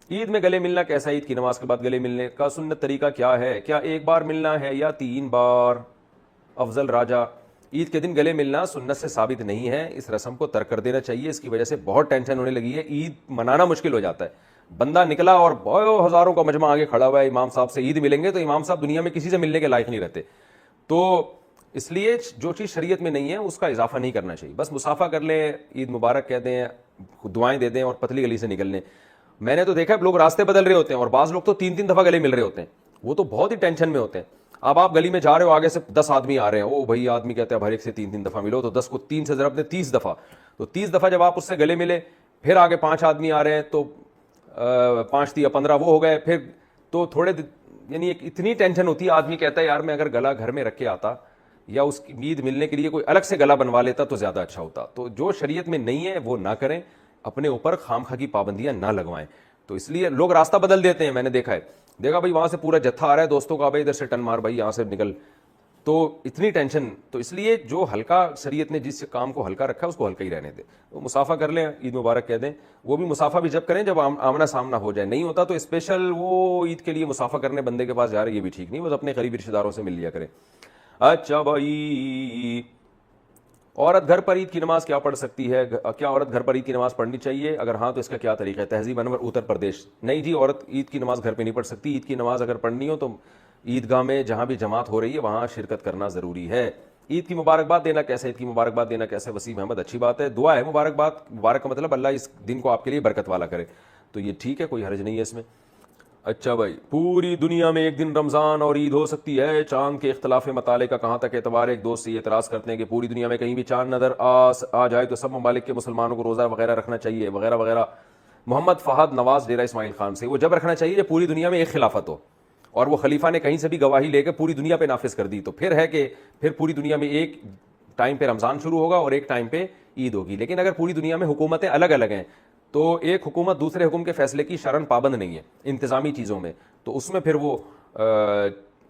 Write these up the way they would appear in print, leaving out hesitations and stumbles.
ईद में गले मिलना कैसा है? ईद की नमाज के बाद गले मिलने का सुन्नत तरीका क्या है? क्या एक बार मिलना है या 3 बार? अफजल राजा, ईद के दिन गले मिलना सुन्नत से साबित नहीं है। इस रस्म को तर्क कर देना चाहिए। इसकी वजह से बहुत टेंशन होने लगी है। ईद मनाना मुश्किल हो जाता है। बंदा निकला और बहुत हजारों का मजमा आगे खड़ा हुआ है, इमाम साहब से ईद मिलेंगे, तो इमाम साहब दुनिया में किसी से मिलने के लायक नहीं रहते। तो इसलिए जो चीज़ शरीयत में नहीं है उसका इजाफा नहीं करना चाहिए। बस मुसाफा कर लें, ईद मुबारक कह दें, दुआएं दे दें और पतली गली से निकल लें। मैंने तो देखा है लोग रास्ते बदल रहे होते हैं और बाज लोग तो 3-3 दफा गले मिल रहे होते हैं। वो तो बहुत ही टेंशन में होते हैं। अब आप गली में जा रहे हो, आगे से 10 आदमी आ रहे हैं, ओ भाई आदमी कहते हैं हर एक से 3-3 दफा मिलो, तो 10 को 3 से जरा 30 दफा, तो 30 दफा जब आप उससे गले मिले, फिर आगे 5 आदमी आ रहे हैं, तो 5 या 15 वो हो गए, फिर तो थोड़े यानी एक इतनी टेंशन होती है। आदमी कहता है यार मैं अगर गला घर में रख के आता या उसकी ईद मिलने के लिए कोई अलग से गला बनवा लेता तो ज्यादा अच्छा होता। तो जो शरीयत में नहीं है वो ना करें, अपने ऊपर खामखा की पाबंदियां ना लगवाएं। तो इसलिए लोग रास्ता बदल देते हैं। मैंने देखा है, देखा भाई वहां से पूरा जत्था आ रहा है दोस्तों का, भाई इधर से टन मार, भाई यहां से निकल, तो इतनी टेंशन। तो इसलिए जो हल्का शरीयत ने जिस काम को हल्का रखा है उसको हल्का ही रहने दे। तो मुसाफा कर लें, ईद मुबारक कह दें। वो भी मुसाफा भी जब करें जब आमना सामना हो जाए। नहीं होता तो स्पेशल वो ईद के लिए मुसाफा करने बंदे के पास जा रहे, ये भी ठीक नहीं। बस अपने करीबी रिश्तेदारों से मिल लिया करें। अच्छा भाई, औरत घर पर ईद की नमाज क्या पढ़ सकती है? क्या औरत घर पर ईद की नमाज पढ़नी चाहिए? अगर हाँ तो इसका क्या तरीका है? तहजीब अनवर, उत्तर प्रदेश। नहीं जी, औरत ईद की नमाज घर पे नहीं पढ़ सकती। ईद की नमाज अगर पढ़नी हो तो ईदगाह में जहां भी जमात हो रही है वहां शिरकत करना जरूरी है। ईद की मुबारकबाद देना कैसे? ईद की मुबारकबाद देना कैसे? वसीम अहमद, अच्छी बात है, दुआ है मुबारकबाद। मुबारक का मतलब अल्लाह इस दिन को आपके लिए बरकत वाला करे, तो ये ठीक है, कोई हर्ज नहीं है इसमें। अच्छा भाई, पूरी दुनिया में एक दिन रमजान और ईद हो सकती है। चांद के इख्तलाफ मताले का कहाँ तक एतबार? एक दोस्त से ये एतराज करते हैं कि पूरी दुनिया में कहीं भी चांद नजर आ जाए तो सब ममालिक के मुसलमानों को रोजा वगैरह रखना चाहिए वगैरह वगैरह। मोहम्मद फहद नवाज, डेरा इस्माइल खान से, वो जब रखना चाहिए जब पूरी दुनिया में एक खिलाफत हो और वो खलीफा ने कहीं से भी गवाही लेकर पूरी दुनिया पे नाफिज कर दी, तो फिर है कि फिर पूरी दुनिया में एक टाइम पे रमजान शुरू होगा और एक टाइम पे ईद होगी। लेकिन अगर पूरी दुनिया में हुकूमतें अलग अलग हैं तो एक हुकूमत दूसरे हुक्म के फैसले की शरन पाबंद नहीं है इंतजामी चीज़ों में, तो उसमें फिर वो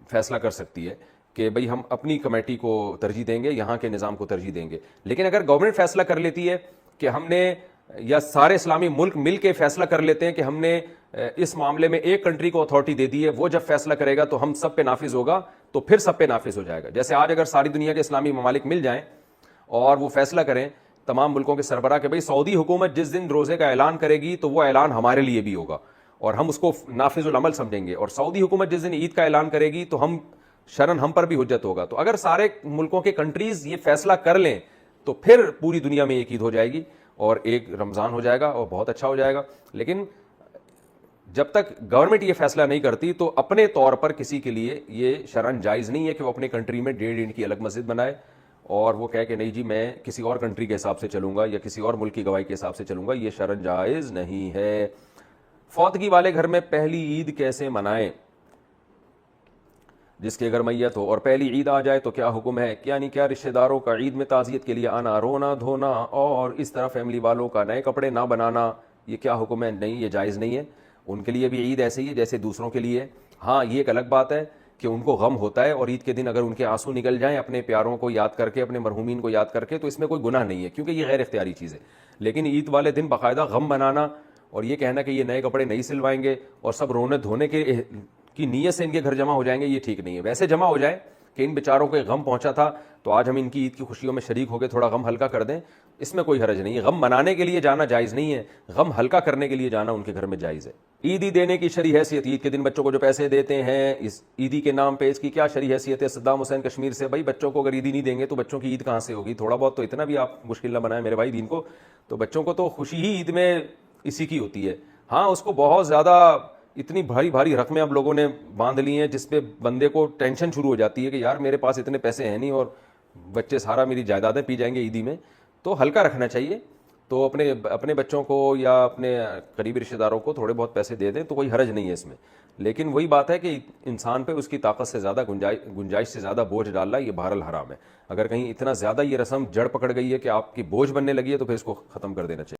फैसला कर सकती है कि भाई हम अपनी कमेटी को तरजीह देंगे, यहाँ के निज़ाम को तरजीह देंगे। लेकिन अगर गवर्नमेंट फैसला कर लेती है कि हमने, या सारे इस्लामी मुल्क मिल के फैसला कर लेते हैं कि हमने इस मामले में एक कंट्री को अथॉरिटी दे दी है, वो जब फैसला करेगा तो हम सब पे नाफिज होगा, तो फिर सब पे नाफिज हो जाएगा। जैसे आज अगर सारी दुनिया के इस्लामी ममालिक मिल जाएं और वो फैसला करें तमाम मुल्कों के सरबराह के भाई सऊदी हुकूमत जिस दिन रोजे का ऐलान करेगी तो वो ऐलान हमारे लिए भी होगा और हम उसको नाफिजुल अमल समझेंगे, और सऊदी हुकूमत जिस दिन ईद का ऐलान करेगी तो हम शरन हम पर भी हुज्जत होगा। तो अगर सारे मुल्कों के कंट्रीज ये फैसला कर लें तो फिर पूरी दुनिया में एक ईद हो जाएगी और एक रमजान हो जाएगा और बहुत अच्छा हो जाएगा। लेकिन जब तक गवर्नमेंट ये फैसला नहीं करती तो अपने तौर पर किसी के लिए ये शरन जायज़ नहीं है कि वो अपनी कंट्री में 1.5 इंच की अलग मस्जिद बनाए और वो कह के नहीं जी मैं किसी और कंट्री के हिसाब से चलूंगा या किसी और मुल्क की गवाही के हिसाब से चलूंगा, ये शरन जायज़ नहीं है। फौतगी वाले घर में पहली ईद कैसे मनाएं? जिसके घर मैयत हो और पहली ईद आ जाए तो क्या हुक्म है? यानी क्या रिश्तेदारों का ईद में ताज़ियत के लिए आना, रोना धोना और इस तरह फैमिली वालों का नए कपड़े ना बनाना, ये क्या हुक्म है? नहीं, ये जायज़ नहीं है। उनके लिए भी ईद ऐसे ही है जैसे दूसरों के लिए। हाँ, ये एक अलग बात है कि उनको गम होता है और ईद के दिन अगर उनके आंसू निकल जाएं अपने प्यारों को याद करके, अपने मरहूमीन को याद करके, तो इसमें कोई गुनाह नहीं है क्योंकि ये गैर इख्तियारी चीज़ है। लेकिन ईद वाले दिन बाकायदा गम बनाना और ये कहना कि ये नए कपड़े नहीं सिलवाएंगे और सब रोने धोने के की नीयत से इनके घर जमा हो जाएंगे, ये ठीक नहीं है। वैसे जमा हो जाए कि इन बेचारों को गम पहुंचा था तो आज हम इनकी ईद की खुशियों में शरीक होकर थोड़ा गम हल्का कर दें, इसमें कोई हरज नहीं है। गम मनाने के लिए जाना जायज़ नहीं है, गम हल्का करने के लिए जाना उनके घर में जायज़ है। ईदी देने की शरई हैसियत, ईद के दिन बच्चों को जो पैसे देते हैं इस ईदी के नाम पे, इसकी क्या शरई हैसियत है? सद्दाम हुसैन कश्मीर से, भाई बच्चों को अगर ईदी नहीं देंगे तो बच्चों की ईद कहाँ से होगी? थोड़ा बहुत तो इतना भी आप मुश्किल ना बनाए मेरे भाई दीन को। तो बच्चों को तो खुशी ही ईद में इसी की होती है। हाँ, उसको बहुत ज़्यादा इतनी भारी भारी रकमें अब लोगों ने बांध ली हैं जिसपे बंदे को टेंशन शुरू हो जाती है कि यार मेरे पास इतने पैसे हैं नहीं और बच्चे सारा मेरी जायदादें पी जाएंगे ईदी में। तो हल्का रखना चाहिए। तो अपने अपने बच्चों को या अपने करीबी रिश्तेदारों को थोड़े बहुत पैसे दे दें तो कोई हरज नहीं है इसमें। लेकिन वही बात है कि इंसान पे उसकी ताकत से ज़्यादा गुंजाइश से ज़्यादा बोझ डालना ये बहरल हराम है। अगर कहीं इतना ज़्यादा ये रस्म जड़ पकड़ गई है कि आपकी बोझ बनने लगी है तो फिर इसको ख़त्म कर देना चाहिए।